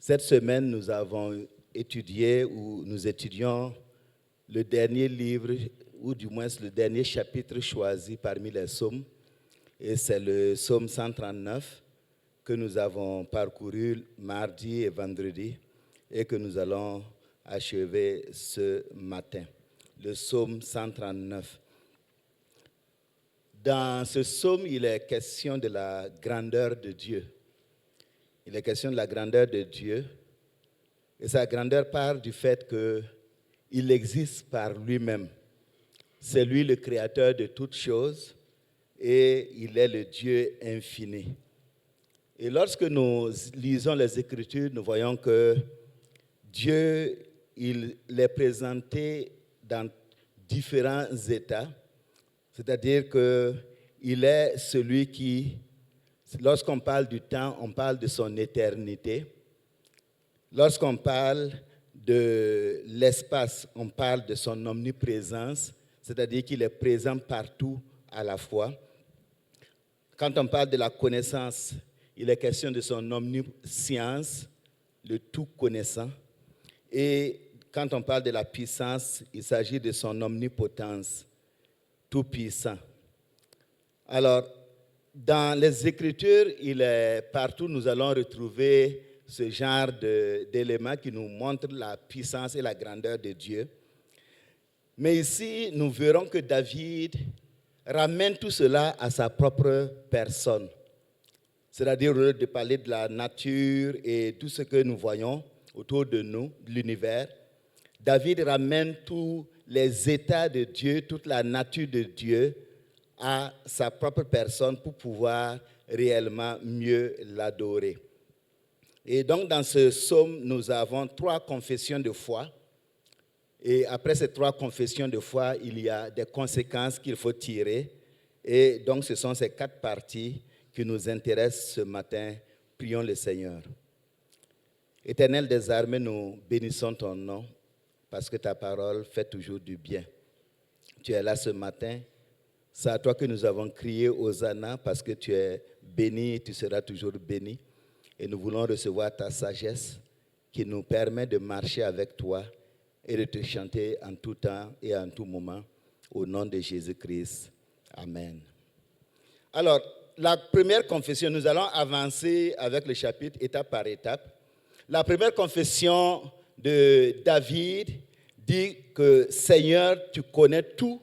Cette semaine, nous avons étudié ou nous étudions le dernier livre, ou du moins le dernier chapitre choisi parmi les psaumes. Et c'est le psaume 139 que nous avons parcouru mardi et vendredi et que nous allons achever ce matin. Le psaume 139. Dans ce psaume, il est question de la grandeur de Dieu. Il est question de la grandeur de Dieu. Et sa grandeur part du fait qu'il existe par lui-même. C'est lui le créateur de toutes choses et il est le Dieu infini. Et lorsque nous lisons les Écritures, nous voyons que Dieu, il est présenté dans différents états. C'est-à-dire qu'il est celui qui, lorsqu'on parle du temps, on parle de son éternité. Lorsqu'on parle de l'espace, on parle de son omniprésence, c'est-à-dire qu'il est présent partout à la fois. Quand on parle de la connaissance, il est question de son omniscience, le tout connaissant. Et quand on parle de la puissance, il s'agit de son omnipotence, tout puissant. Alors, dans les Écritures, il est partout, nous allons retrouver ce genre d'éléments qui nous montrent la puissance et la grandeur de Dieu. Mais ici, nous verrons que David ramène tout cela à sa propre personne. C'est-à-dire de parler de la nature et tout ce que nous voyons autour de nous, de l'univers. David ramène tous les états de Dieu, toute la nature de Dieu à sa propre personne pour pouvoir réellement mieux l'adorer. Et donc dans ce psaume, nous avons 3 confessions de foi. Et après ces 3 confessions de foi, il y a des conséquences qu'il faut tirer. Et donc ce sont ces 4 parties qui nous intéressent ce matin. Prions le Seigneur. Éternel des armées, nous bénissons ton nom parce que ta parole fait toujours du bien. Tu es là ce matin. C'est à toi que nous avons crié Hosanna parce que tu es béni et tu seras toujours béni. Et nous voulons recevoir ta sagesse qui nous permet de marcher avec toi et de te chanter en tout temps et en tout moment. Au nom de Jésus-Christ. Amen. Alors, la première confession, nous allons avancer avec le chapitre étape par étape. La première confession de David dit que Seigneur, tu connais tout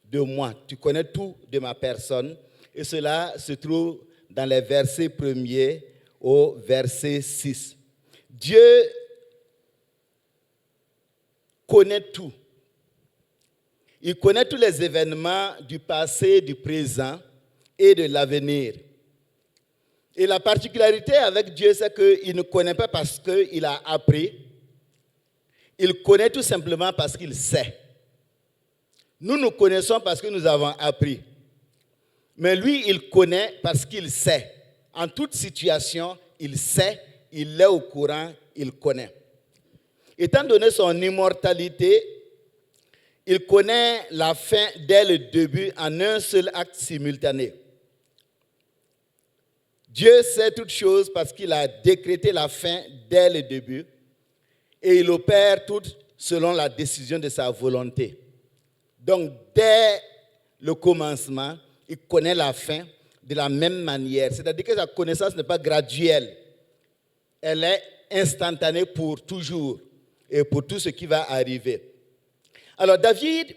de moi, tu connais tout de ma personne. Et cela se trouve dans les versets 1er au verset 6. Dieu connaît tout. Il connaît tous les événements du passé, du présent et de l'avenir. Et la particularité avec Dieu, c'est qu'il ne connaît pas parce qu'il a appris. Il connaît tout simplement parce qu'il sait. Nous, nous connaissons parce que nous avons appris. Mais lui, il connaît parce qu'il sait. En toute situation, il sait, il est au courant, il connaît. Étant donné son immortalité, il connaît la fin dès le début en un seul acte simultané. Dieu sait toutes choses parce qu'il a décrété la fin dès le début et il opère tout selon la décision de sa volonté. Donc, dès le commencement, il connaît la fin de la même manière. C'est-à-dire que sa connaissance n'est pas graduelle. Elle est instantanée pour toujours et pour tout ce qui va arriver. Alors, David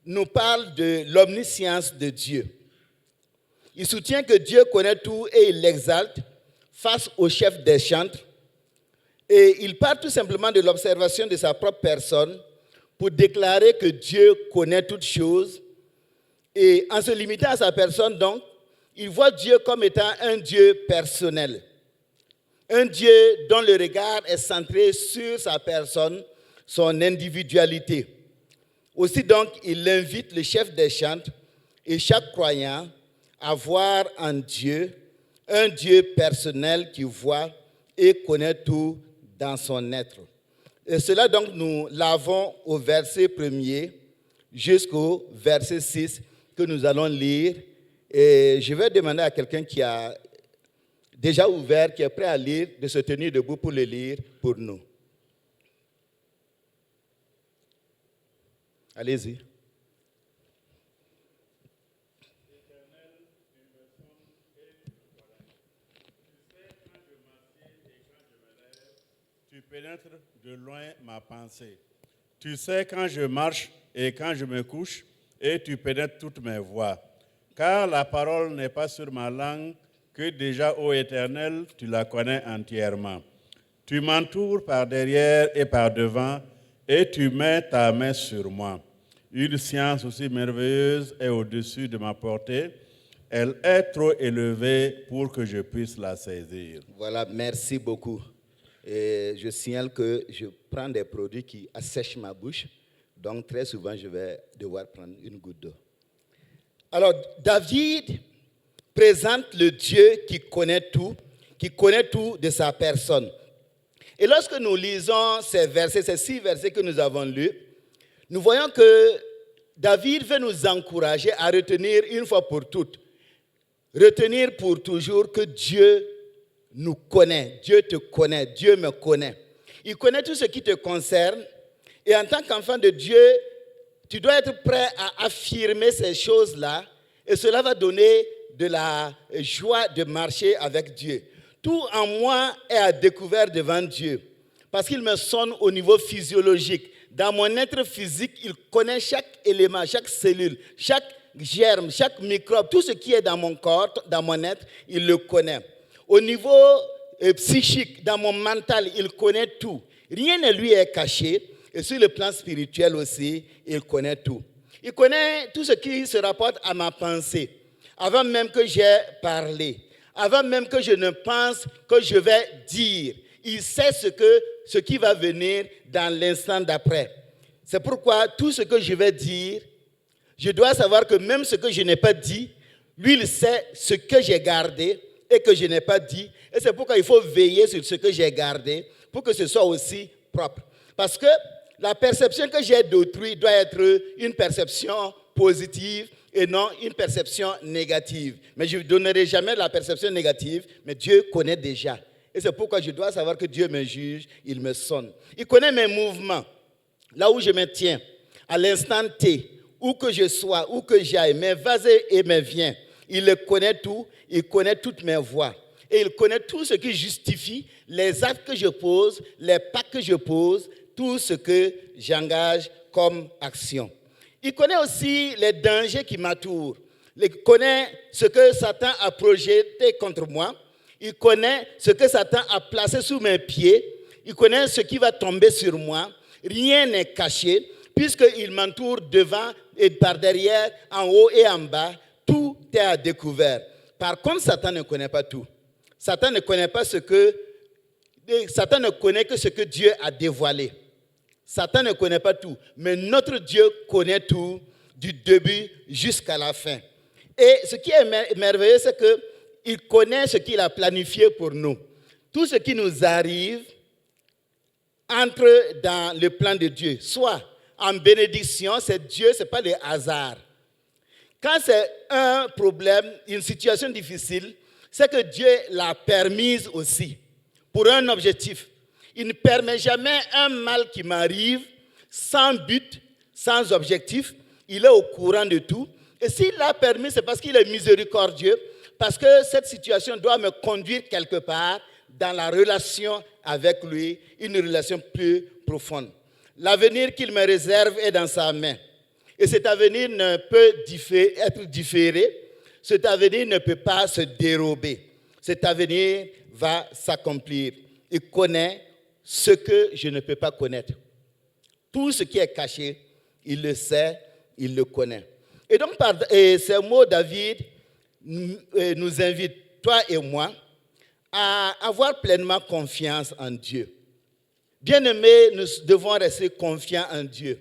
nous parle de l'omniscience de Dieu. Il soutient que Dieu connaît tout et il l'exalte face au chef des chantres. Et il part tout simplement de l'observation de sa propre personne pour déclarer que Dieu connaît toutes choses. Et en se limitant à sa personne, donc, il voit Dieu comme étant un Dieu personnel. Un Dieu dont le regard est centré sur sa personne, son individualité. Aussi donc, il invite le chef des chantres et chaque croyant à voir en Dieu un Dieu personnel qui voit et connaît tout dans son être. Et cela donc nous l'avons au verset 1er jusqu'au verset 6 que nous allons lire. Et je vais demander à quelqu'un qui a déjà ouvert, qui est prêt à lire, de se tenir debout pour le lire pour nous. Allez-y. Tu pénètres de loin ma pensée. Tu sais quand je marche et quand je me couche, et tu pénètres toutes mes voies. Car la parole n'est pas sur ma langue, que déjà, ô Éternel, tu la connais entièrement. Tu m'entoures par derrière et par devant, et tu mets ta main sur moi. Une science aussi merveilleuse est au-dessus de ma portée. Elle est trop élevée pour que je puisse la saisir. Voilà, merci beaucoup. Et je signale que je prends des produits qui assèchent ma bouche. Donc, très souvent, je vais devoir prendre une goutte d'eau. Alors, David présente le Dieu qui connaît tout de sa personne. Et lorsque nous lisons ces versets, ces 6 versets que nous avons lus, nous voyons que David veut nous encourager à retenir une fois pour toutes, retenir pour toujours que Dieu nous connaît, Dieu te connaît, Dieu me connaît. Il connaît tout ce qui te concerne. Et en tant qu'enfant de Dieu, tu dois être prêt à affirmer ces choses-là. Et cela va donner de la joie de marcher avec Dieu. Tout en moi est à découvert devant Dieu. Parce qu'il me sonne au niveau physiologique. Dans mon être physique, il connaît chaque élément, chaque cellule, chaque germe, chaque microbe. Tout ce qui est dans mon corps, dans mon être, il le connaît. Au niveau psychique, dans mon mental, il connaît tout. Rien ne lui est caché. Et sur le plan spirituel aussi, il connaît tout. Il connaît tout ce qui se rapporte à ma pensée. Avant même que j'aie parlé. Avant même que je ne pense que je vais dire. Il sait ce qui va venir dans l'instant d'après. C'est pourquoi tout ce que je vais dire, je dois savoir que même ce que je n'ai pas dit, lui, il sait ce que j'ai gardé et que je n'ai pas dit. Et c'est pourquoi il faut veiller sur ce que j'ai gardé pour que ce soit aussi propre. Parce que la perception que j'ai d'autrui doit être une perception positive et non une perception négative. Mais je ne donnerai jamais la perception négative, mais Dieu connaît déjà. Et c'est pourquoi je dois savoir que Dieu me juge, il me sonne. Il connaît mes mouvements, là où je me tiens, à l'instant T, où que je sois, où que j'aille, mes vas-y et mes viens. Il le connaît tout, il connaît toutes mes voies. Et il connaît tout ce qui justifie les actes que je pose, les pas que je pose, tout ce que j'engage comme action. Il connaît aussi les dangers qui m'entourent. Il connaît ce que Satan a projeté contre moi. Il connaît ce que Satan a placé sous mes pieds. Il connaît ce qui va tomber sur moi. Rien n'est caché, puisqu'il m'entoure devant et par derrière, en haut et en bas. Tout est à découvert. Par contre, Satan ne connaît pas tout. Satan ne connaît que ce que Dieu a dévoilé. Satan ne connaît pas tout, mais notre Dieu connaît tout du début jusqu'à la fin. Et ce qui est merveilleux, c'est qu'il connaît ce qu'il a planifié pour nous. Tout ce qui nous arrive entre dans le plan de Dieu. Soit en bénédiction, c'est Dieu, ce n'est pas le hasard. Quand c'est un problème, une situation difficile, c'est que Dieu l'a permise aussi pour un objectif. Il ne permet jamais un mal qui m'arrive sans but, sans objectif. Il est au courant de tout. Et s'il l'a permis, c'est parce qu'il est miséricordieux, parce que cette situation doit me conduire quelque part dans la relation avec lui, une relation plus profonde. L'avenir qu'il me réserve est dans sa main. Et cet avenir ne peut être différé. Cet avenir ne peut pas se dérober. Cet avenir va s'accomplir. Il connaît ce que je ne peux pas connaître. Tout ce qui est caché, il le sait, il le connaît. Et donc, par ces mots, David nous invite, toi et moi, à avoir pleinement confiance en Dieu. Bien-aimés, nous devons rester confiants en Dieu.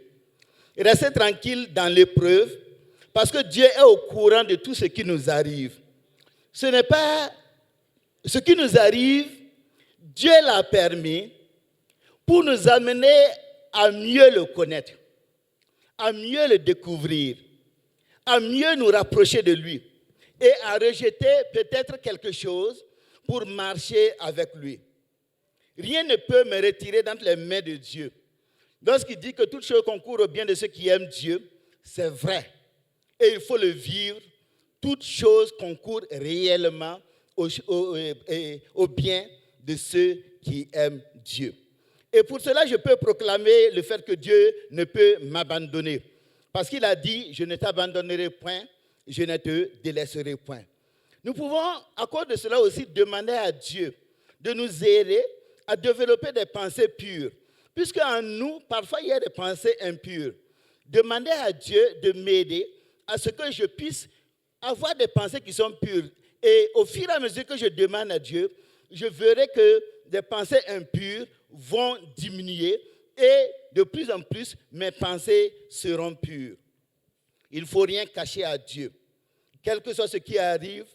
Et rester tranquille dans l'épreuve, parce que Dieu est au courant de tout ce qui nous arrive. Ce n'est pas ce qui nous arrive, Dieu l'a permis pour nous amener à mieux le connaître, à mieux le découvrir, à mieux nous rapprocher de lui et à rejeter peut-être quelque chose pour marcher avec lui. Rien ne peut me retirer d'entre les mains de Dieu. Lorsqu'il dit que toute chose concourt au bien de ceux qui aiment Dieu, c'est vrai. Et il faut le vivre. Toute chose concourt réellement au bien de ceux qui aiment Dieu. Et pour cela, je peux proclamer le fait que Dieu ne peut m'abandonner. Parce qu'il a dit, je ne t'abandonnerai point, je ne te délaisserai point. Nous pouvons, à cause de cela aussi, demander à Dieu de nous aider à développer des pensées pures. Puisqu'en nous, parfois, il y a des pensées impures. Demander à Dieu de m'aider à ce que je puisse avoir des pensées qui sont pures. Et au fur et à mesure que je demande à Dieu, je verrai que des pensées impures vont diminuer et de plus en plus, mes pensées seront pures. Il ne faut rien cacher à Dieu. Quel que soit ce qui arrive,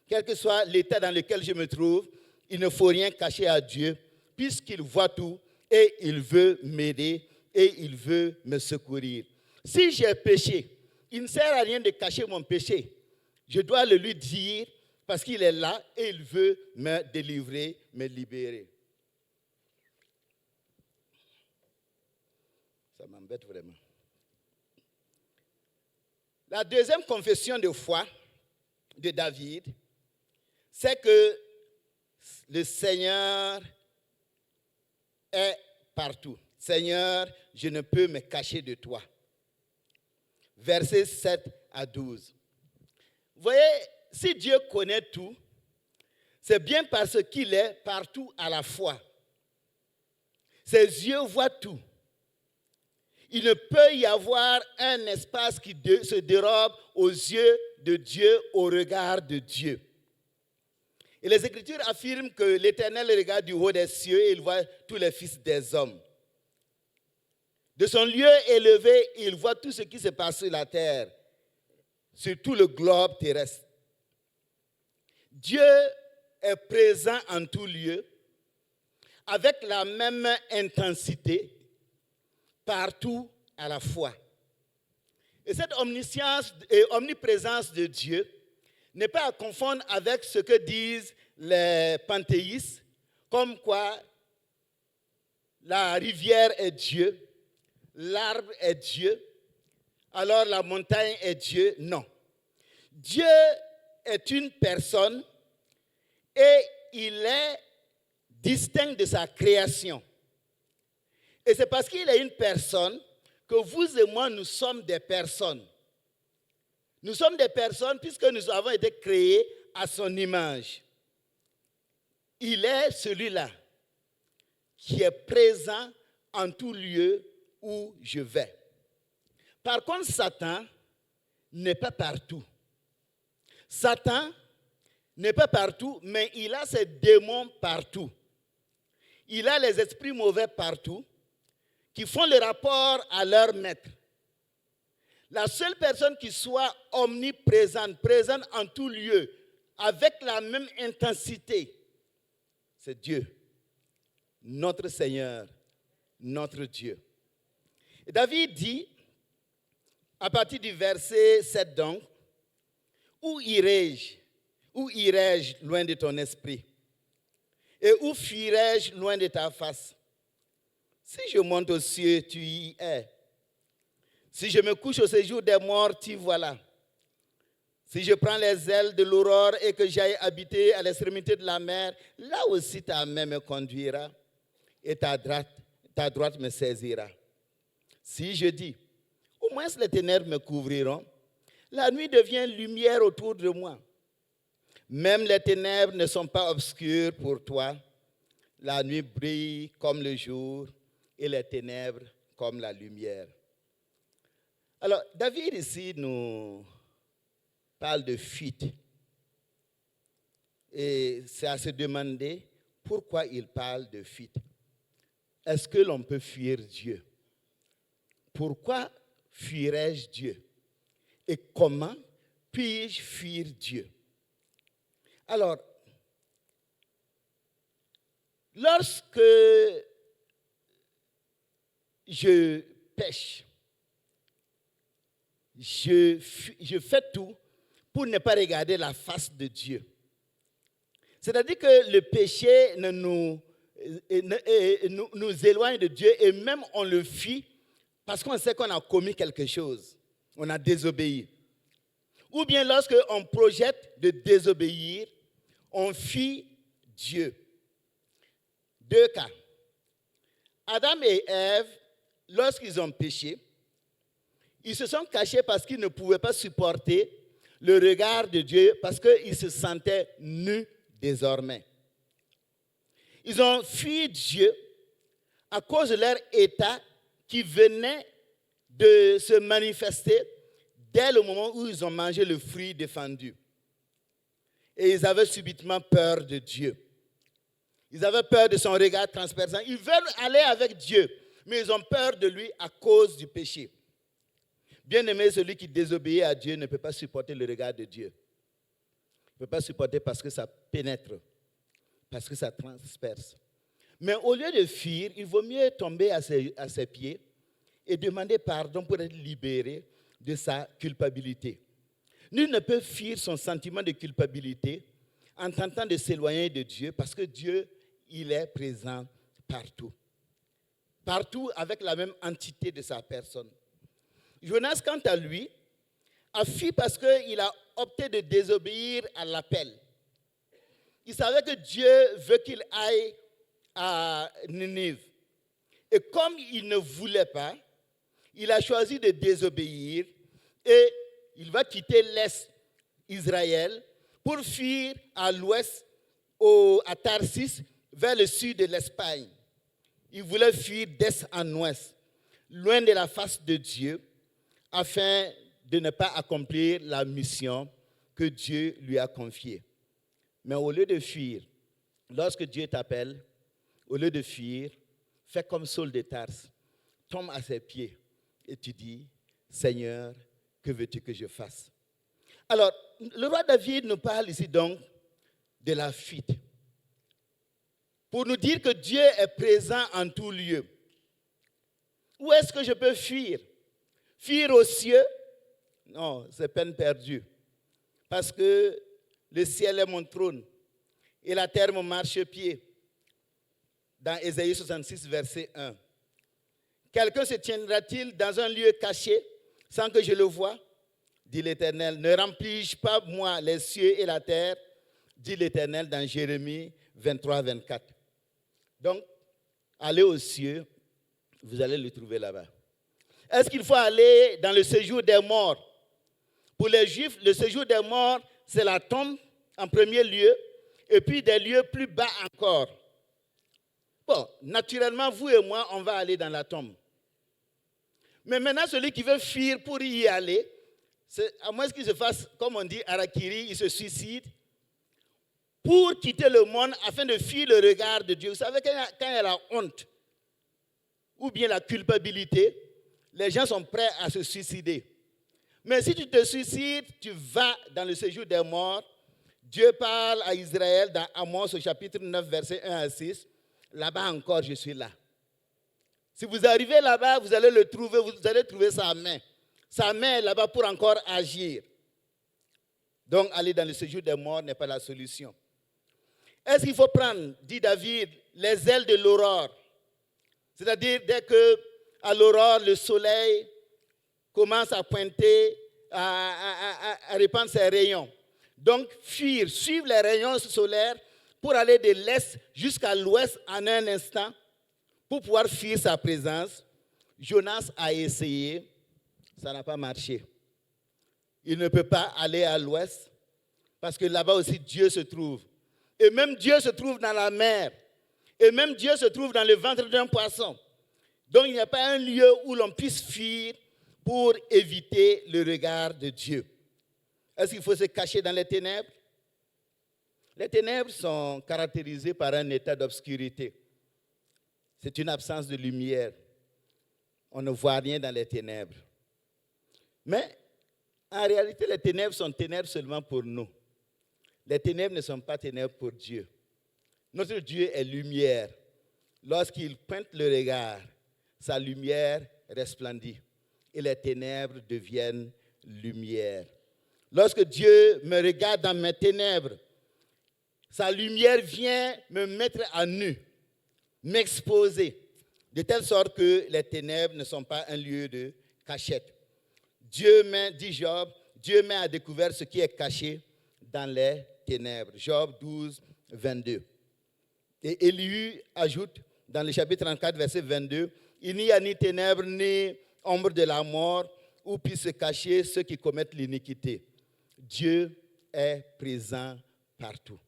quel que soit l'état dans lequel je me trouve, il ne faut rien cacher à Dieu, puisqu'il voit tout et il veut m'aider et il veut me secourir. Si j'ai péché, il ne sert à rien de cacher mon péché. Je dois le lui dire parce qu'il est là et il veut me délivrer, me libérer. Ça m'embête vraiment. La deuxième confession de foi de David, c'est que le Seigneur est partout. Seigneur, je ne peux me cacher de toi. Versets 7 à 12. Vous voyez, si Dieu connaît tout, c'est bien parce qu'il est partout à la fois. Ses yeux voient tout. Il ne peut y avoir un espace qui se dérobe aux yeux de Dieu, au regard de Dieu. Et les Écritures affirment que l'Éternel regarde du haut des cieux et il voit tous les fils des hommes. De son lieu élevé, il voit tout ce qui se passe sur la terre, sur tout le globe terrestre. Dieu est présent en tout lieu, avec la même intensité, partout à la fois. Et cette omniscience et omniprésence de Dieu n'est pas à confondre avec ce que disent les panthéistes, comme quoi la rivière est Dieu, l'arbre est Dieu, alors la montagne est Dieu. Non. Dieu est une personne et il est distinct de sa création. Et c'est parce qu'il est une personne que vous et moi, nous sommes des personnes. Nous sommes des personnes puisque nous avons été créés à son image. Il est celui-là qui est présent en tout lieu où je vais. Par contre, Satan n'est pas partout. Satan n'est pas partout, mais il a ses démons partout. Il a les esprits mauvais partout qui font le rapport à leur maître. La seule personne qui soit omniprésente, présente en tout lieu, avec la même intensité, c'est Dieu, notre Seigneur, notre Dieu. Et David dit, à partir du verset 7 donc, où irai-je loin de ton esprit? Et où fuirai-je loin de ta face? Si je monte aux cieux, tu y es. Si je me couche au séjour des morts, t'y voilà. Si je prends les ailes de l'aurore et que j'aille habiter à l'extrémité de la mer, là aussi ta main me conduira et ta droite me saisira. Si je dis, au moins les ténèbres me couvriront, la nuit devient lumière autour de moi. Même les ténèbres ne sont pas obscures pour toi. La nuit brille comme le jour et les ténèbres comme la lumière. Alors, David ici nous parle de fuite. Et c'est à se demander pourquoi il parle de fuite. Est-ce que l'on peut fuir Dieu? Pourquoi fuirais-je Dieu? Et comment puis-je fuir Dieu? Alors, lorsque je pêche, je fais tout pour ne pas regarder la face de Dieu. C'est-à-dire que le péché nous éloigne de Dieu et même on le fuit parce qu'on sait qu'on a commis quelque chose. On a désobéi. Ou bien lorsqu'on projette de désobéir, on fuit Dieu. 2 cas. Adam et Ève, lorsqu'ils ont péché, ils se sont cachés parce qu'ils ne pouvaient pas supporter le regard de Dieu parce qu'ils se sentaient nus désormais. Ils ont fui Dieu à cause de leur état qui venait de se manifester dès le moment où ils ont mangé le fruit défendu. Et ils avaient subitement peur de Dieu. Ils avaient peur de son regard transperçant. Ils veulent aller avec Dieu, mais ils ont peur de lui à cause du péché. Bien-aimé, celui qui désobéit à Dieu ne peut pas supporter le regard de Dieu. Il ne peut pas supporter parce que ça pénètre, parce que ça transperce. Mais au lieu de fuir, il vaut mieux tomber à ses pieds et demander pardon pour être libéré de sa culpabilité. Nul ne peut fuir son sentiment de culpabilité en tentant de s'éloigner de Dieu parce que Dieu, il est présent partout. Partout avec la même entité de sa personne. Jonas, quant à lui, a fui parce qu'il a opté de désobéir à l'appel. Il savait que Dieu veut qu'il aille à Ninive. Et comme il ne voulait pas, il a choisi de désobéir et il va quitter l'Est Israël pour fuir à l'ouest, à Tarsis, vers le sud de l'Espagne. Il voulait fuir d'est en ouest, loin de la face de Dieu, afin de ne pas accomplir la mission que Dieu lui a confiée. Mais au lieu de fuir, lorsque Dieu t'appelle, au lieu de fuir, fais comme Saul de Tarse, tombe à ses pieds et tu dis, Seigneur, que veux-tu que je fasse? Alors, le roi David nous parle ici donc de la fuite. Pour nous dire que Dieu est présent en tout lieu. Où est-ce que je peux fuir? Fuir aux cieux? Non, c'est peine perdue. Parce que le ciel est mon trône et la terre mon marchepied. Dans Ésaïe 66, verset 1. Quelqu'un se tiendra-t-il dans un lieu caché sans que je le voie? Dit l'Éternel. Ne remplis-je pas, moi, les cieux et la terre? Dit l'Éternel dans Jérémie 23, 24. Donc, allez aux cieux, vous allez le trouver là-bas. Est-ce qu'il faut aller dans le séjour des morts? Pour les Juifs, le séjour des morts, c'est la tombe en premier lieu, et puis des lieux plus bas encore. Bon, naturellement, vous et moi, on va aller dans la tombe. Mais maintenant, celui qui veut fuir pour y aller, à moins qu'il se fasse, comme on dit, harakiri, il se suicide, pour quitter le monde afin de fuir le regard de Dieu. Vous savez, quand il y a la honte, ou bien la culpabilité, les gens sont prêts à se suicider. Mais si tu te suicides, tu vas dans le séjour des morts. Dieu parle à Israël dans Amos au chapitre 9, versets 1 à 6. Là-bas encore, je suis là. Si vous arrivez là-bas, vous allez le trouver, vous allez trouver sa main. Sa main est là-bas pour encore agir. Donc, aller dans le séjour des morts n'est pas la solution. Est-ce qu'il faut prendre, dit David, les ailes de l'aurore? C'est-à-dire, dès qu'à l'aurore, le soleil commence à pointer, à répandre ses rayons. Donc, fuir, suivre les rayons solaires pour aller de l'est jusqu'à l'ouest en un instant, pour pouvoir fuir sa présence. Jonas a essayé, ça n'a pas marché. Il ne peut pas aller à l'ouest, parce que là-bas aussi Dieu se trouve. Et même Dieu se trouve dans la mer. Et même Dieu se trouve dans le ventre d'un poisson. Donc il n'y a pas un lieu où l'on puisse fuir pour éviter le regard de Dieu. Est-ce qu'il faut se cacher dans les ténèbres? Les ténèbres sont caractérisées par un état d'obscurité. C'est une absence de lumière. On ne voit rien dans les ténèbres. Mais en réalité, les ténèbres sont ténèbres seulement pour nous. Les ténèbres ne sont pas ténèbres pour Dieu. Notre Dieu est lumière. Lorsqu'il pointe le regard, sa lumière resplendit et les ténèbres deviennent lumière. Lorsque Dieu me regarde dans mes ténèbres, Sa lumière vient me mettre à nu, m'exposer, de telle sorte que les ténèbres ne sont pas un lieu de cachette. Dit Job, Dieu met à découvert ce qui est caché dans les ténèbres. Job 12, 22. Et Élie ajoute dans le chapitre 34, verset 22, « Il n'y a ni ténèbres ni ombre de la mort où puissent se cacher ceux qui commettent l'iniquité. Dieu est présent partout. »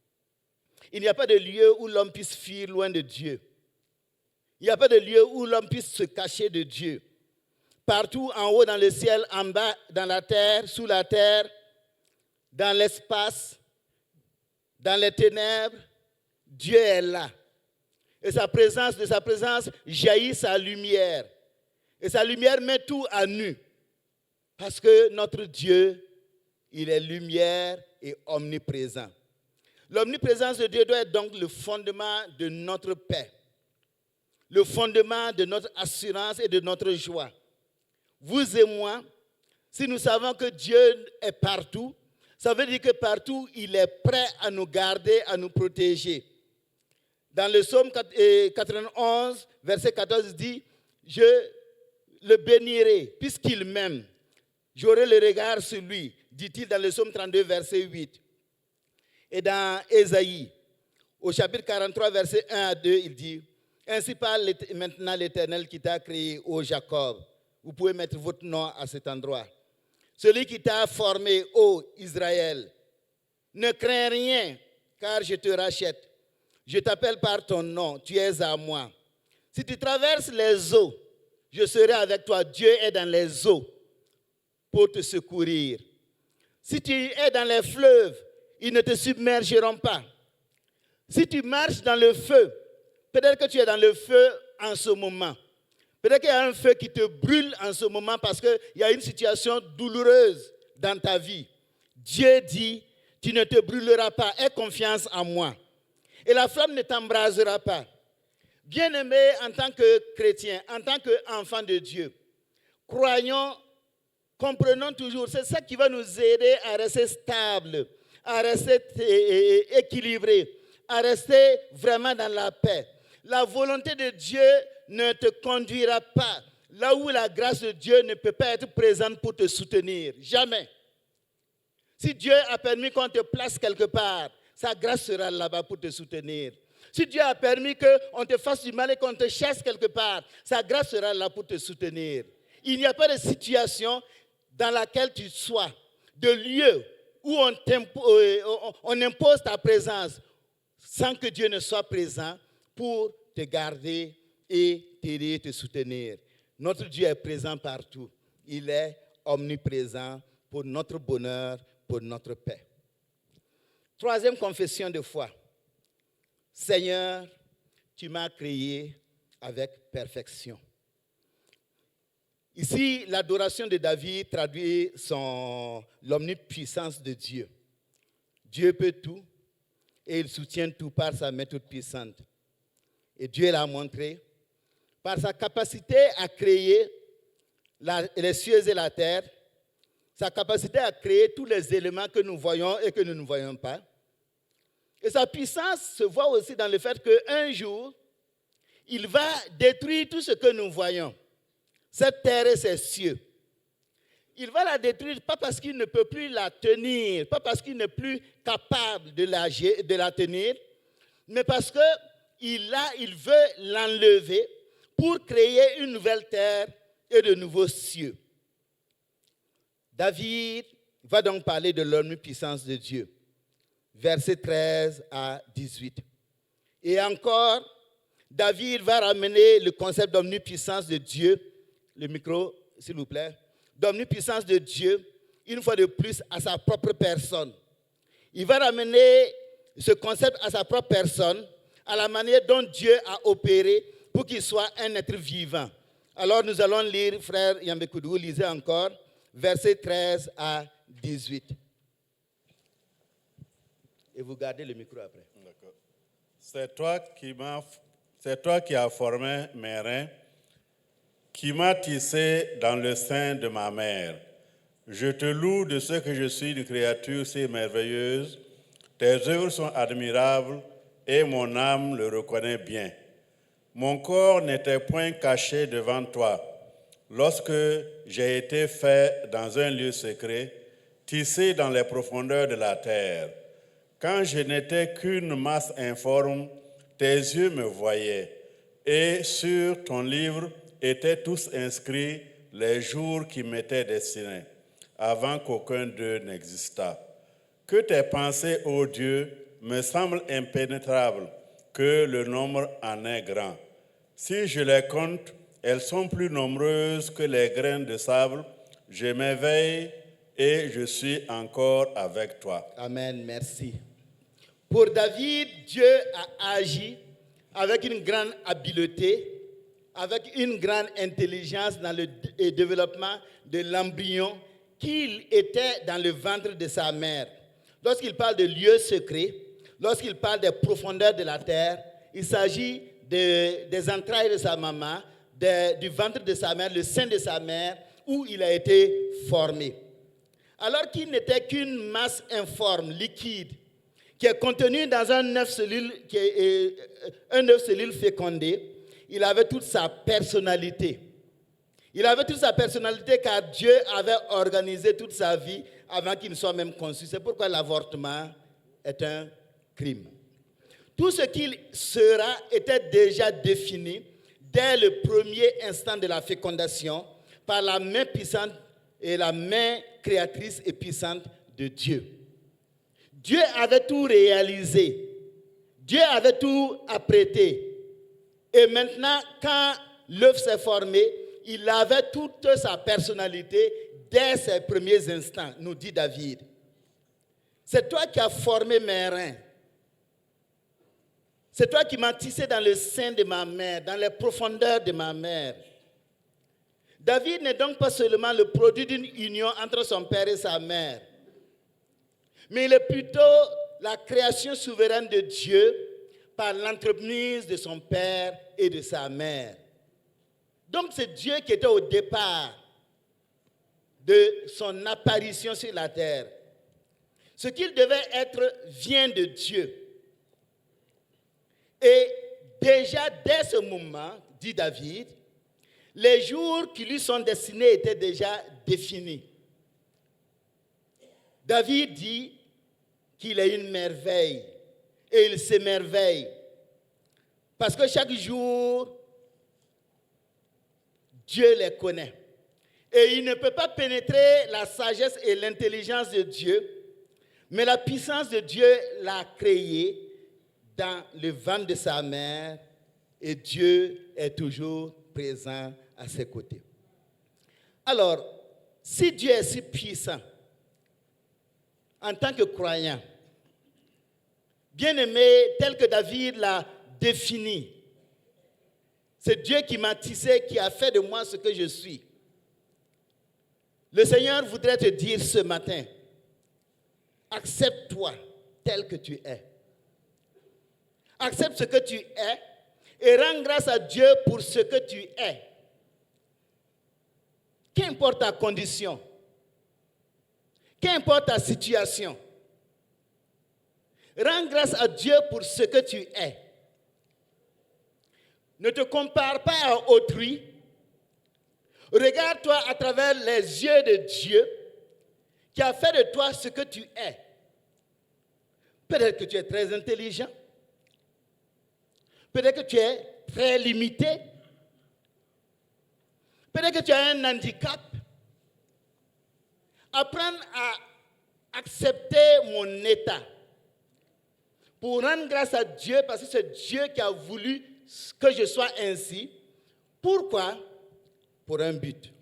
Il n'y a pas de lieu où l'homme puisse fuir loin de Dieu. Il n'y a pas de lieu où l'homme puisse se cacher de Dieu. Partout, en haut dans le ciel, en bas dans la terre, sous la terre, dans l'espace, dans les ténèbres, Dieu est là. Et de sa présence jaillit sa lumière. Et sa lumière met tout à nu. Parce que notre Dieu, il est lumière et omniprésent. L'omniprésence de Dieu doit être donc le fondement de notre paix, le fondement de notre assurance et de notre joie. Vous et moi, si nous savons que Dieu est partout, ça veut dire que partout, il est prêt à nous garder, à nous protéger. Dans le psaume 91, verset 14, il dit, « Je le bénirai, puisqu'il m'aime. J'aurai le regard sur lui, dit-il dans le psaume 32, verset 8. Et dans Ésaïe, au chapitre 43, verset 1 à 2, il dit, « Ainsi parle maintenant l'Éternel qui t'a créé, ô Jacob. » Vous pouvez mettre votre nom à cet endroit. « Celui qui t'a formé, ô Israël, ne crains rien, car je te rachète. Je t'appelle par ton nom, tu es à moi. Si tu traverses les eaux, je serai avec toi. » Dieu est dans les eaux pour te secourir. Si tu es dans les fleuves, ils ne te submergeront pas. Si tu marches dans le feu, peut-être que tu es dans le feu en ce moment. Peut-être qu'il y a un feu qui te brûle en ce moment parce qu'il y a une situation douloureuse dans ta vie. Dieu dit, tu ne te brûleras pas, aie confiance en moi. Et la flamme ne t'embrasera pas. Bien-aimé en tant que chrétien, en tant qu'enfant de Dieu, croyons, comprenons toujours, c'est ça qui va nous aider à rester stable, à rester équilibré, à rester vraiment dans la paix. La volonté de Dieu ne te conduira pas là où la grâce de Dieu ne peut pas être présente pour te soutenir. Jamais. Si Dieu a permis qu'on te place quelque part, sa grâce sera là-bas pour te soutenir. Si Dieu a permis qu'on te fasse du mal et qu'on te chasse quelque part, sa grâce sera là pour te soutenir. Il n'y a pas de situation dans laquelle tu sois, de lieu où on impose ta présence sans que Dieu ne soit présent pour te garder et t'aider, te soutenir. Notre Dieu est présent partout. Il est omniprésent pour notre bonheur, pour notre paix. Troisième confession de foi. Seigneur, tu m'as créé avec perfection. Ici, l'adoration de David traduit l'omnipuissance de Dieu. Dieu peut tout et il soutient tout par sa main toute puissante. Et Dieu l'a montré par sa capacité à créer les cieux et la terre, sa capacité à créer tous les éléments que nous voyons et que nous ne voyons pas. Et sa puissance se voit aussi dans le fait qu'un jour, il va détruire tout ce que nous voyons, cette terre et ces cieux. Il va la détruire, pas parce qu'il ne peut plus la tenir, pas parce qu'il n'est plus capable de la tenir, mais parce qu'il veut l'enlever pour créer une nouvelle terre et de nouveaux cieux. David va donc parler de l'omnipuissance de Dieu. Versets 13 à 18. Et encore, David va ramener le concept d'omnipuissance de Dieu, le micro s'il vous plaît, d'omnipuissance de Dieu, une fois de plus à sa propre personne. Il va ramener ce concept à sa propre personne, à la manière dont Dieu a opéré pour qu'il soit un être vivant. Alors nous allons lire, frère Yambekoudou, lisez encore, versets 13 à 18. Et vous gardez le micro après. D'accord. C'est toi qui as formé mes reins, qui m'as tissé dans le sein de ma mère. Je te loue de ce que je suis une créature si merveilleuse. Tes œuvres sont admirables et mon âme le reconnaît bien. Mon corps n'était point caché devant toi lorsque j'ai été fait dans un lieu secret, tissé dans les profondeurs de la terre. Quand je n'étais qu'une masse informe, tes yeux me voyaient, et sur ton livre étaient tous inscrits les jours qui m'étaient destinés, avant qu'aucun d'eux n'existât. Que tes pensées, ô Dieu, me semblent impénétrables, que le nombre en est grand. Si je les compte, elles sont plus nombreuses que les grains de sable. Je m'éveille et je suis encore avec toi. Amen, merci. Pour David, Dieu a agi avec une grande habileté, avec une grande intelligence dans le développement de l'embryon qu'il était dans le ventre de sa mère. Lorsqu'il parle de lieux secrets, lorsqu'il parle des profondeurs de la terre, il s'agit des entrailles de sa maman, du ventre de sa mère, le sein de sa mère, où il a été formé. Alors qu'il n'était qu'une masse informe, liquide, qui est contenue dans un œuf cellule fécondé, il avait toute sa personnalité. Il avait toute sa personnalité car Dieu avait organisé toute sa vie avant qu'il ne soit même conçu. C'est pourquoi l'avortement est un crime. Tout ce qu'il sera était déjà défini dès le premier instant de la fécondation par la main puissante et la main créatrice et puissante de Dieu. Dieu avait tout réalisé. Dieu avait tout apprêté. Et maintenant, quand l'œuf s'est formé, il avait toute sa personnalité dès ses premiers instants, nous dit David. C'est toi qui as formé mes reins. C'est toi qui m'as tissé dans le sein de ma mère, dans les profondeurs de ma mère. David n'est donc pas seulement le produit d'une union entre son père et sa mère, mais il est plutôt la création souveraine de Dieu par l'entremise de son père et de sa mère. Donc c'est Dieu qui était au départ de son apparition sur la terre. Ce qu'il devait être vient de Dieu. Et déjà dès ce moment, dit David, les jours qui lui sont destinés étaient déjà définis. David dit qu'il est une merveille et il s'émerveille parce que chaque jour, Dieu les connaît. Et il ne peut pas pénétrer la sagesse et l'intelligence de Dieu, mais la puissance de Dieu l'a créé dans le ventre de sa mère et Dieu est toujours présent à ses côtés. Alors, si Dieu est si puissant, en tant que croyant, bien-aimé, tel que David l'a défini, c'est Dieu qui m'a tissé, qui a fait de moi ce que je suis. Le Seigneur voudrait te dire ce matin, accepte-toi tel que tu es. Accepte ce que tu es et rends grâce à Dieu pour ce que tu es. Qu'importe ta condition, qu'importe ta situation, rends grâce à Dieu pour ce que tu es. Ne te compare pas à autrui. Regarde-toi à travers les yeux de Dieu qui a fait de toi ce que tu es. Peut-être que tu es très intelligent. Peut-être que tu es très limité. Peut-être que tu as un handicap. Apprendre à accepter mon état pour rendre grâce à Dieu parce que c'est Dieu qui a voulu que je sois ainsi. Pourquoi? Pour un but.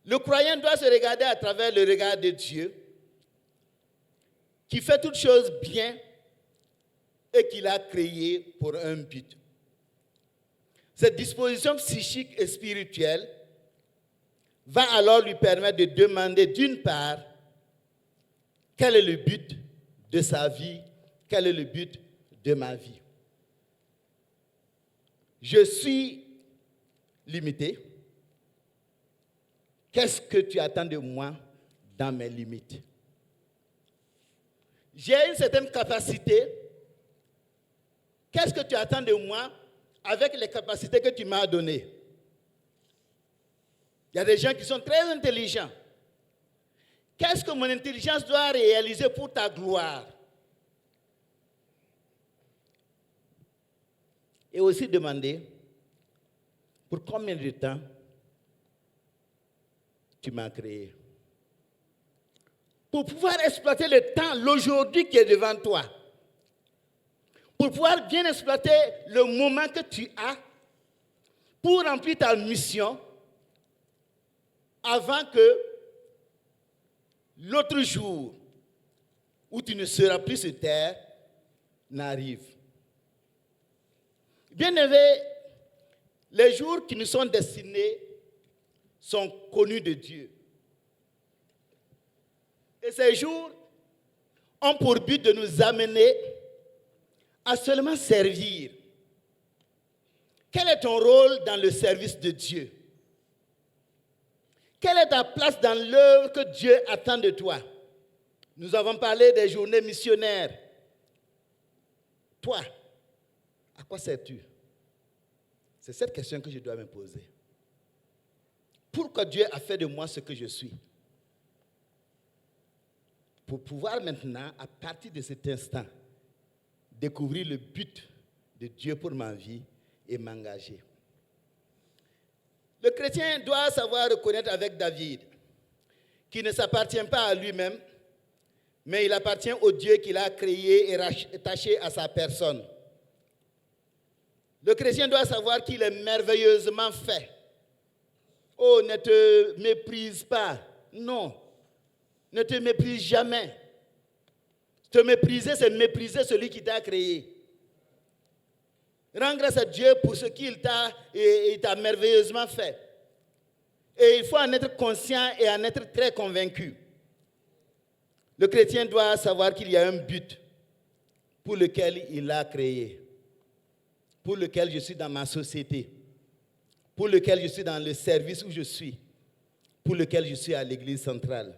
Le croyant doit se regarder à travers le regard de Dieu qui fait toutes choses bien et qui l'a créé pour un but. Cette disposition psychique et spirituelle va alors lui permettre de demander d'une part quel est le but de sa vie, quel est le but de ma vie. Je suis limité. Qu'est-ce que tu attends de moi dans mes limites? j'ai une certaine capacité. Qu'est-ce que tu attends de moi avec les capacités que tu m'as données? Il y a des gens qui sont très intelligents. Qu'est-ce que mon intelligence doit réaliser pour ta gloire? Et aussi demander pour combien de temps tu m'as créé. Pour pouvoir exploiter le temps, l'aujourd'hui qui est devant toi. Pour pouvoir bien exploiter le moment que tu as pour remplir ta mission avant que l'autre jour où tu ne seras plus sur terre n'arrive. Bien-aimés, les jours qui nous sont destinés sont connus de Dieu. Et ces jours ont pour but de nous amener à seulement servir. Quel est ton rôle dans le service de Dieu? Quelle est ta place dans l'œuvre que Dieu attend de toi? Nous avons parlé des journées missionnaires. Toi, à quoi sers-tu? C'est cette question que je dois me poser. Pourquoi Dieu a fait de moi ce que je suis? Pour pouvoir maintenant, à partir de cet instant, découvrir le but de Dieu pour ma vie et m'engager. Le chrétien doit savoir reconnaître avec David qu'il ne s'appartient pas à lui-même, mais il appartient au Dieu qu'il a créé et rattaché à sa personne. Le chrétien doit savoir qu'il est merveilleusement fait. Oh, ne te méprise pas. Non, ne te méprise jamais. Te mépriser, c'est mépriser celui qui t'a créé. Rends grâce à Dieu pour ce qu'il t'a merveilleusement fait. Et il faut en être conscient et en être très convaincu. Le chrétien doit savoir qu'il y a un but pour lequel il l'a créé, pour lequel je suis dans ma société, pour lequel je suis dans le service où je suis, pour lequel je suis à l'église centrale.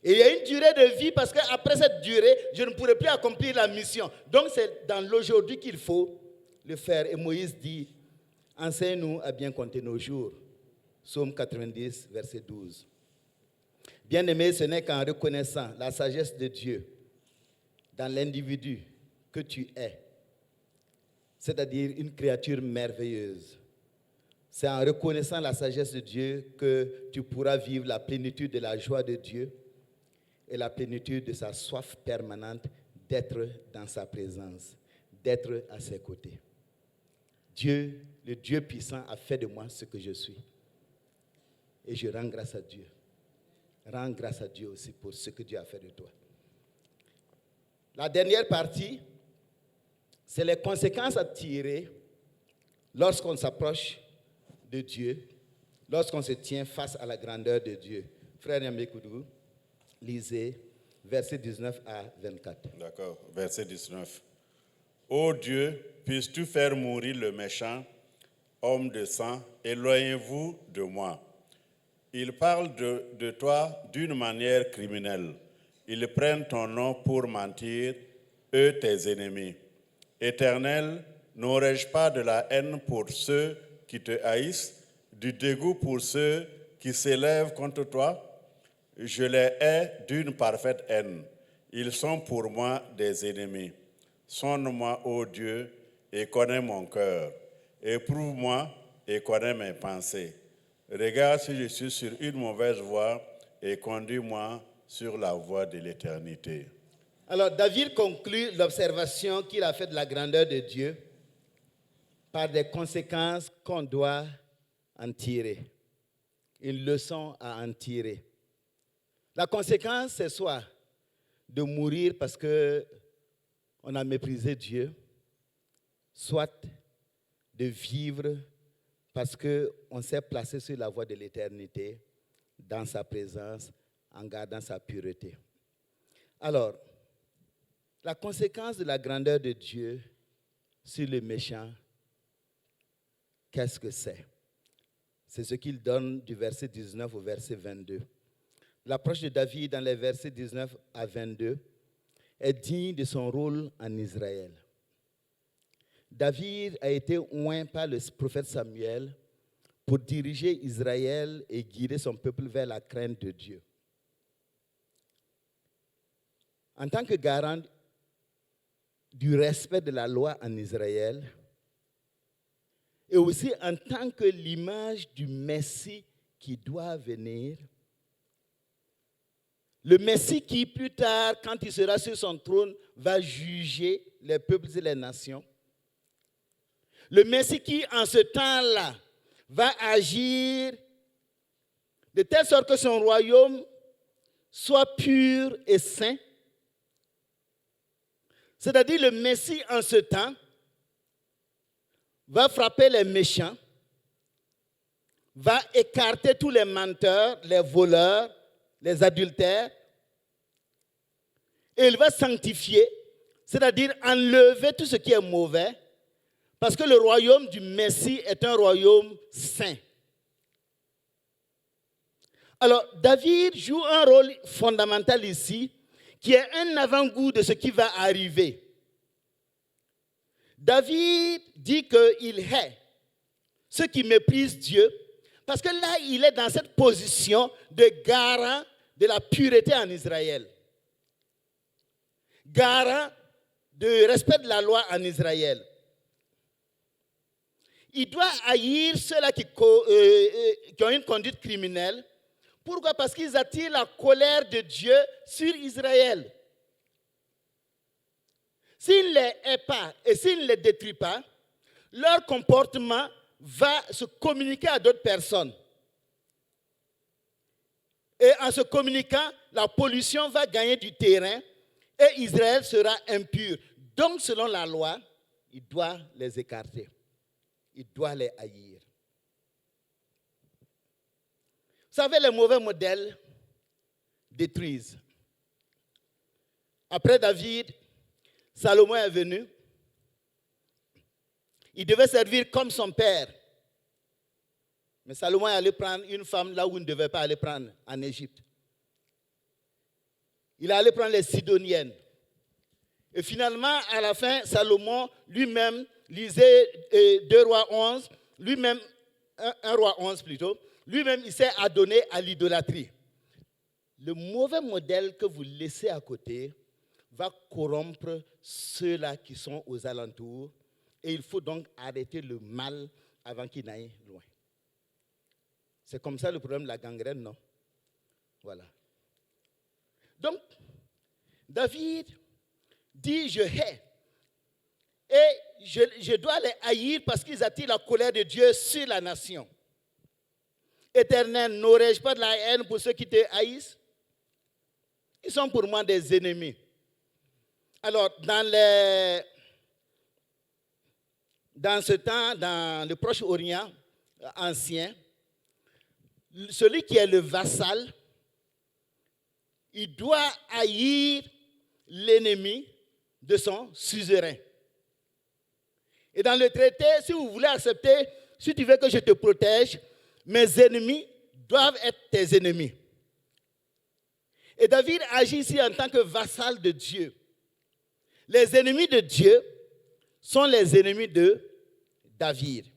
Et il y a une durée de vie parce qu'après cette durée, je ne pourrai plus accomplir la mission. Donc c'est dans l'aujourd'hui qu'il faut le faire. Et Moïse dit, enseigne-nous à bien compter nos jours. Psaume 90, verset 12. Bien-aimé, ce n'est qu'en reconnaissant la sagesse de Dieu dans l'individu que tu es, c'est-à-dire une créature merveilleuse. C'est en reconnaissant la sagesse de Dieu que tu pourras vivre la plénitude de la joie de Dieu et la plénitude de sa soif permanente d'être dans sa présence, d'être à ses côtés. Dieu, le Dieu puissant, a fait de moi ce que je suis. Et je rends grâce à Dieu. Rends grâce à Dieu aussi pour ce que Dieu a fait de toi. La dernière partie, c'est les conséquences à tirer lorsqu'on s'approche de Dieu, lorsqu'on se tient face à la grandeur de Dieu. Frère Yambekoudou, lisez versets 19 à 24. D'accord, verset 19. Ô Dieu, puisses-tu faire mourir le méchant, homme de sang, éloignez-vous de moi. Ils parlent de toi d'une manière criminelle. Ils prennent ton nom pour mentir, eux tes ennemis. Éternel, n'aurais-je pas de la haine pour ceux qui te haïssent, du dégoût pour ceux qui s'élèvent contre toi? Je les hais d'une parfaite haine. Ils sont pour moi des ennemis. Sonde-moi, ô Dieu, et connais mon cœur. Éprouve-moi et connais mes pensées. Regarde si je suis sur une mauvaise voie et conduis-moi sur la voie de l'éternité. Alors, David conclut l'observation qu'il a faite de la grandeur de Dieu par des conséquences qu'on doit en tirer. Une leçon à en tirer. La conséquence, c'est soit de mourir parce qu'on a méprisé Dieu, soit de vivre parce qu'on s'est placé sur la voie de l'éternité, dans sa présence, en gardant sa pureté. Alors, la conséquence de la grandeur de Dieu sur le méchant, qu'est-ce que c'est? C'est ce qu'il donne du verset 19 au verset 22. L'approche de David dans les versets 19 à 22 est digne de son rôle en Israël. David a été oint par le prophète Samuel pour diriger Israël et guider son peuple vers la crainte de Dieu. En tant que garant du respect de la loi en Israël, et aussi en tant que l'image du Messie qui doit venir, le Messie qui, plus tard, quand il sera sur son trône, va juger les peuples et les nations. Le Messie qui, en ce temps-là, va agir de telle sorte que son royaume soit pur et saint. C'est-à-dire le Messie, en ce temps, va frapper les méchants, va écarter tous les menteurs, les voleurs, les adultères, et il va sanctifier, c'est-à-dire enlever tout ce qui est mauvais, parce que le royaume du Messie est un royaume saint. Alors, David joue un rôle fondamental ici, qui est un avant-goût de ce qui va arriver. David dit qu'il hait ceux qui méprisent Dieu, parce que là, il est dans cette position de garant de la pureté en Israël. Garant de respect de la loi en Israël. Il doit haïr ceux-là qui ont une conduite criminelle. Pourquoi? Parce qu'ils attirent la colère de Dieu sur Israël. S'il ne les hait pas et s'il ne les détruit pas, leur comportement va se communiquer à d'autres personnes. Et en se communiquant, la pollution va gagner du terrain et Israël sera impur. Donc, selon la loi, il doit les écarter. Il doit les haïr. Vous savez, les mauvais modèles détruisent. Après David, Salomon est venu. Il devait servir comme son père. Mais Salomon est allé prendre une femme là où il ne devait pas aller prendre, en Égypte. Il est allé prendre les Sidoniennes. Et finalement, à la fin, Salomon lui-même, lisait 2 Rois 11, lui-même, 1 Roi 11 plutôt, lui-même, il s'est adonné à l'idolâtrie. Le mauvais modèle que vous laissez à côté va corrompre ceux-là qui sont aux alentours. Et il faut donc arrêter le mal avant qu'il n'aille loin. C'est comme ça le problème de la gangrène, non? Voilà. Donc, David dit, je hais. Et je dois les haïr parce qu'ils attirent la colère de Dieu sur la nation. Éternel, n'aurais-je pas de la haine pour ceux qui te haïssent? Ils sont pour moi des ennemis. Alors, dans ce temps, dans le Proche-Orient ancien, celui qui est le vassal, il doit haïr l'ennemi de son suzerain. Et dans le traité, si vous voulez accepter, si tu veux que je te protège, mes ennemis doivent être tes ennemis. Et David agit ici en tant que vassal de Dieu. Les ennemis de Dieu sont les ennemis de David.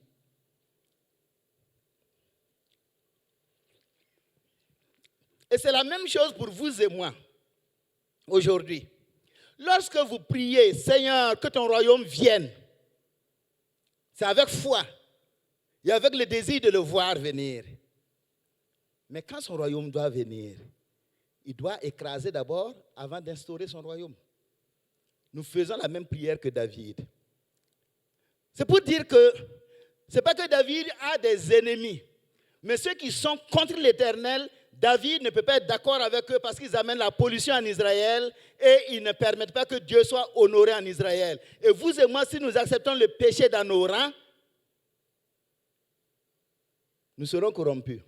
Et c'est la même chose pour vous et moi aujourd'hui. Lorsque vous priez, Seigneur, que ton royaume vienne, c'est avec foi et avec le désir de le voir venir. Mais quand son royaume doit venir, il doit écraser d'abord avant d'instaurer son royaume. Nous faisons la même prière que David. C'est pour dire que ce n'est pas que David a des ennemis, mais ceux qui sont contre l'Éternel, David ne peut pas être d'accord avec eux parce qu'ils amènent la pollution en Israël et ils ne permettent pas que Dieu soit honoré en Israël. Et vous et moi, si nous acceptons le péché dans nos rangs, nous serons corrompus.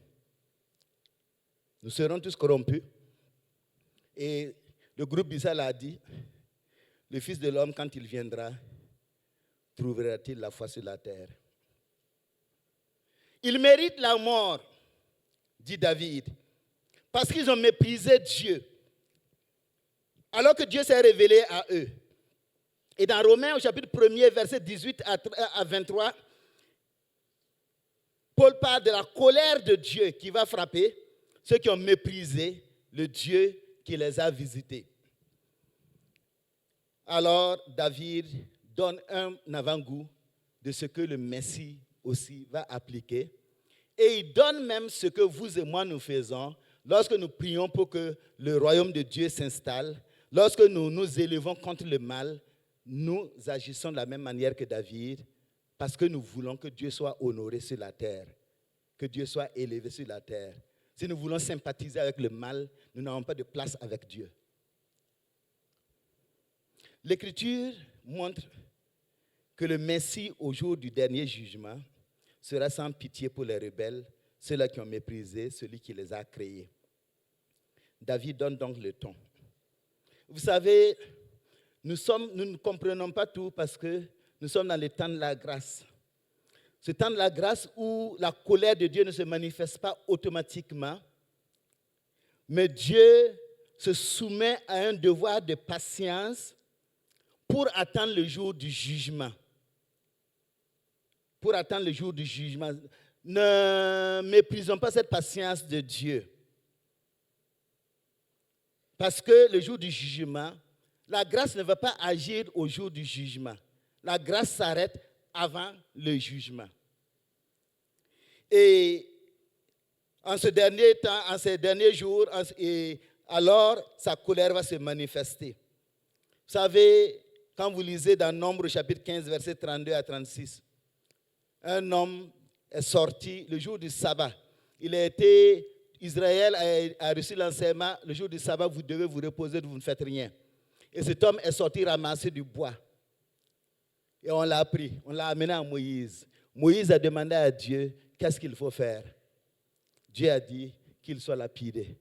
Nous serons tous corrompus. Et le groupe Bissal a dit, le Fils de l'homme, quand il viendra, trouvera-t-il la foi sur la terre? Il mérite la mort, dit David, parce qu'ils ont méprisé Dieu. alors que Dieu s'est révélé à eux. Et dans Romains, au chapitre 1er, versets 18 à 23, Paul parle de la colère de Dieu qui va frapper ceux qui ont méprisé le Dieu qui les a visités. Alors, David donne un avant-goût de ce que le Messie aussi va appliquer. Et il donne même ce que vous et moi nous faisons lorsque nous prions pour que le royaume de Dieu s'installe, lorsque nous nous élevons contre le mal, nous agissons de la même manière que David parce que nous voulons que Dieu soit honoré sur la terre, que Dieu soit élevé sur la terre. Si nous voulons sympathiser avec le mal, nous n'avons pas de place avec Dieu. L'Écriture montre que le Messie, au jour du dernier jugement, sera sans pitié pour les rebelles, ceux-là qui ont méprisé celui qui les a créés. David donne donc le ton. Vous savez, nous ne comprenons pas tout parce que nous sommes dans le temps de la grâce. Ce temps de la grâce où la colère de Dieu ne se manifeste pas automatiquement, mais Dieu se soumet à un devoir de patience pour attendre le jour du jugement. Pour attendre le jour du jugement. Ne méprisons pas cette patience de Dieu. Parce que le jour du jugement, la grâce ne va pas agir au jour du jugement. La grâce s'arrête avant le jugement. Et en ce dernier temps, en ces derniers jours, alors sa colère va se manifester. Vous savez, quand vous lisez dans Nombre chapitre 15, versets 32 à 36, un homme est sorti le jour du sabbat. Israël a reçu l'enseignement, le jour du sabbat, vous devez vous reposer, vous ne faites rien. Et cet homme est sorti ramasser du bois. Et on l'a pris, on l'a amené à Moïse. Moïse a demandé à Dieu, qu'est-ce qu'il faut faire? Dieu a dit qu'il soit lapidé.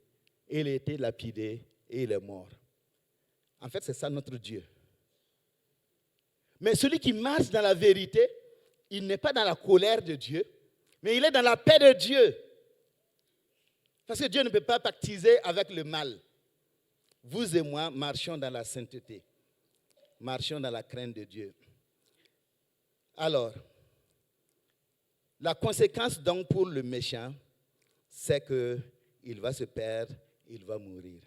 Et il a été lapidé et il est mort. En fait, c'est ça notre Dieu. Mais celui qui marche dans la vérité, il n'est pas dans la colère de Dieu, mais il est dans la paix de Dieu. Parce que Dieu ne peut pas pactiser avec le mal. Vous et moi marchons dans la sainteté. Marchons dans la crainte de Dieu. Alors, la conséquence donc pour le méchant, c'est qu'il va se perdre, il va mourir.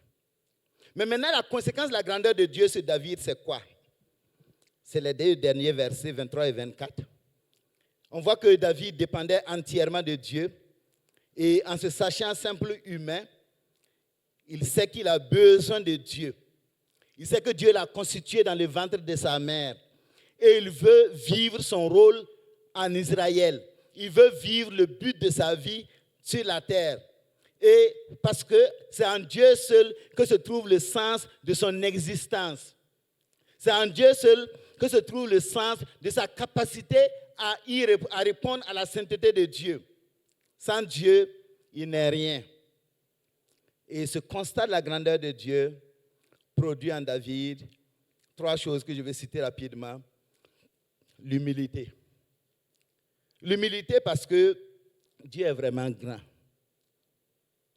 Mais maintenant, la conséquence de la grandeur de Dieu sur David, c'est quoi? C'est les deux derniers versets, 23 et 24. On voit que David dépendait entièrement de Dieu. Et en se sachant simple humain, il sait qu'il a besoin de Dieu. Il sait que Dieu l'a constitué dans le ventre de sa mère. Et il veut vivre son rôle en Israël. Il veut vivre le but de sa vie sur la terre. Et parce que c'est en Dieu seul que se trouve le sens de son existence. C'est en Dieu seul que se trouve le sens de sa capacité à répondre à la sainteté de Dieu. Sans Dieu, il n'est rien. Et ce constat de la grandeur de Dieu produit en David trois choses que je vais citer rapidement. L'humilité. L'humilité parce que Dieu est vraiment grand.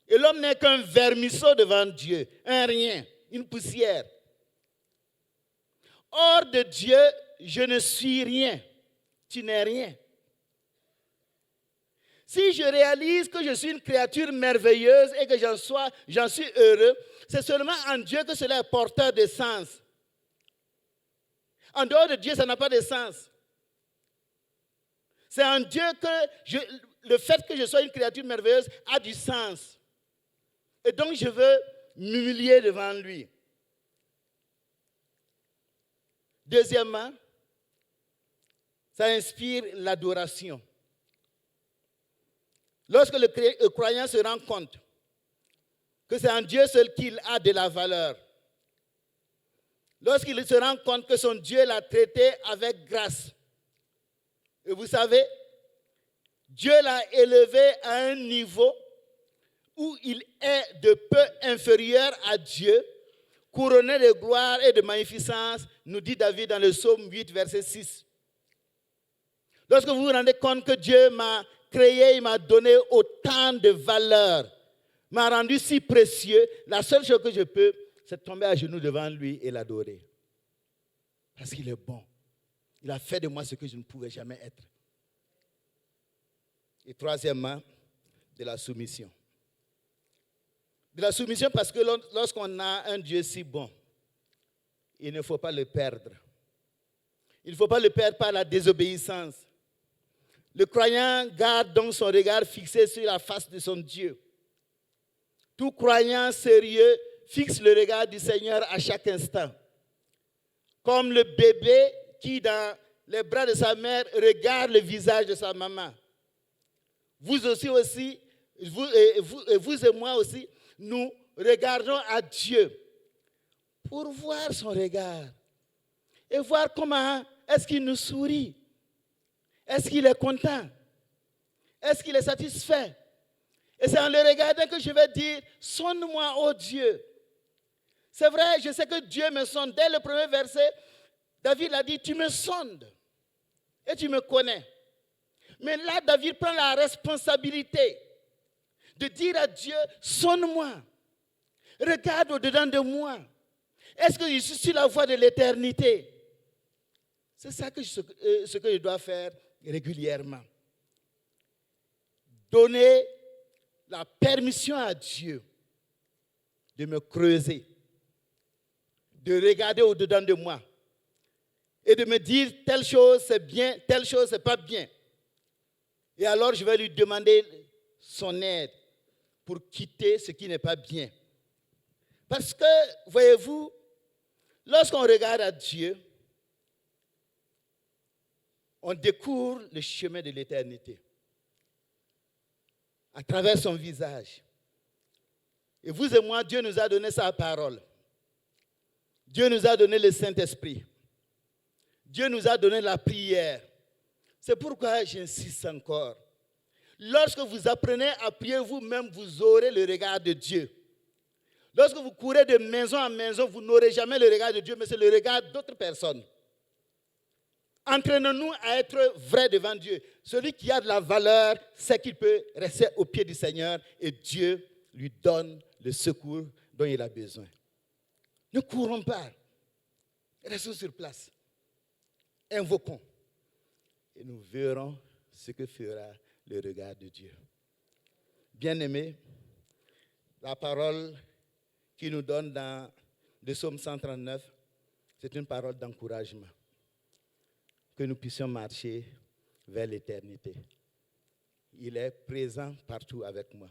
Et l'homme n'est qu'un vermisseau devant Dieu, un rien, une poussière. Hors de Dieu, je ne suis rien. Tu n'es rien. Si je réalise que je suis une créature merveilleuse et que j'en suis heureux, c'est seulement en Dieu que cela est porteur de sens. En dehors de Dieu, ça n'a pas de sens. C'est en Dieu que le fait que je sois une créature merveilleuse a du sens. Et donc, je veux m'humilier devant lui. Deuxièmement, ça inspire l'adoration. Lorsque le croyant se rend compte que c'est en Dieu seul qu'il a de la valeur, lorsqu'il se rend compte que son Dieu l'a traité avec grâce, et vous savez, Dieu l'a élevé à un niveau où il est de peu inférieur à Dieu, couronné de gloire et de magnificence, nous dit David dans le psaume 8, verset 6. Lorsque vous vous rendez compte que Dieu m'a créé, il m'a donné autant de valeur, m'a rendu si précieux, la seule chose que je peux c'est de tomber à genoux devant lui et l'adorer. Parce qu'il est bon. Il a fait de moi ce que je ne pouvais jamais être. Et troisièmement, de la soumission. De la soumission parce que lorsqu'on a un Dieu si bon, il ne faut pas le perdre. Il ne faut pas le perdre par la désobéissance. Le croyant garde donc son regard fixé sur la face de son Dieu. Tout croyant sérieux fixe le regard du Seigneur à chaque instant. Comme le bébé qui, dans les bras de sa mère, regarde le visage de sa maman. Vous et moi aussi, nous regardons à Dieu pour voir son regard et voir comment est-ce qu'il nous sourit. Est-ce qu'il est content? Est-ce qu'il est satisfait? Et c'est en le regardant que je vais dire, sonde-moi, ô Dieu. C'est vrai, je sais que Dieu me sonde. Dès le premier verset, David a dit, tu me sondes et tu me connais. Mais là, David prend la responsabilité de dire à Dieu, sonde-moi, regarde au-dedans de moi. Est-ce que je suis sur la voie de l'éternité? C'est ça ce que je dois faire régulièrement. Donner la permission à Dieu de me creuser, de regarder au-dedans de moi et de me dire telle chose c'est bien, telle chose c'est pas bien. Et alors je vais lui demander son aide pour quitter ce qui n'est pas bien. Parce que, voyez-vous, lorsqu'on regarde à Dieu, on découvre le chemin de l'éternité à travers son visage. Et vous et moi, Dieu nous a donné sa parole. Dieu nous a donné le Saint-Esprit. Dieu nous a donné la prière. C'est pourquoi j'insiste encore. Lorsque vous apprenez à prier vous-même, vous aurez le regard de Dieu. Lorsque vous courez de maison en maison, vous n'aurez jamais le regard de Dieu, mais c'est le regard d'autres personnes. Entraînons-nous à être vrais devant Dieu. Celui qui a de la valeur, c'est qu'il peut rester au pied du Seigneur et Dieu lui donne le secours dont il a besoin. Ne courons pas. Restons sur place. Invoquons. Et nous verrons ce que fera le regard de Dieu. Bien-aimés, la parole qu'il nous donne dans le psaume 139, c'est une parole d'encouragement. Que nous puissions marcher vers l'éternité. Il est présent partout avec moi.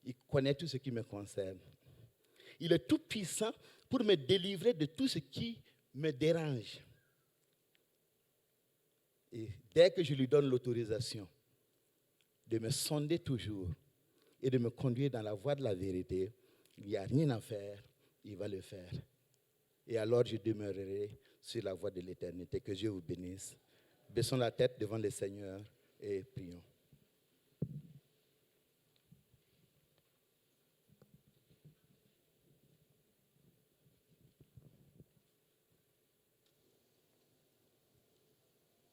Il connaît tout ce qui me concerne. Il est tout puissant pour me délivrer de tout ce qui me dérange. Et dès que je lui donne l'autorisation de me sonder toujours et de me conduire dans la voie de la vérité, il n'y a rien à faire, il va le faire. Et alors je demeurerai sur la voie de l'éternité. Que Dieu vous bénisse. Baissons la tête devant le Seigneur et prions.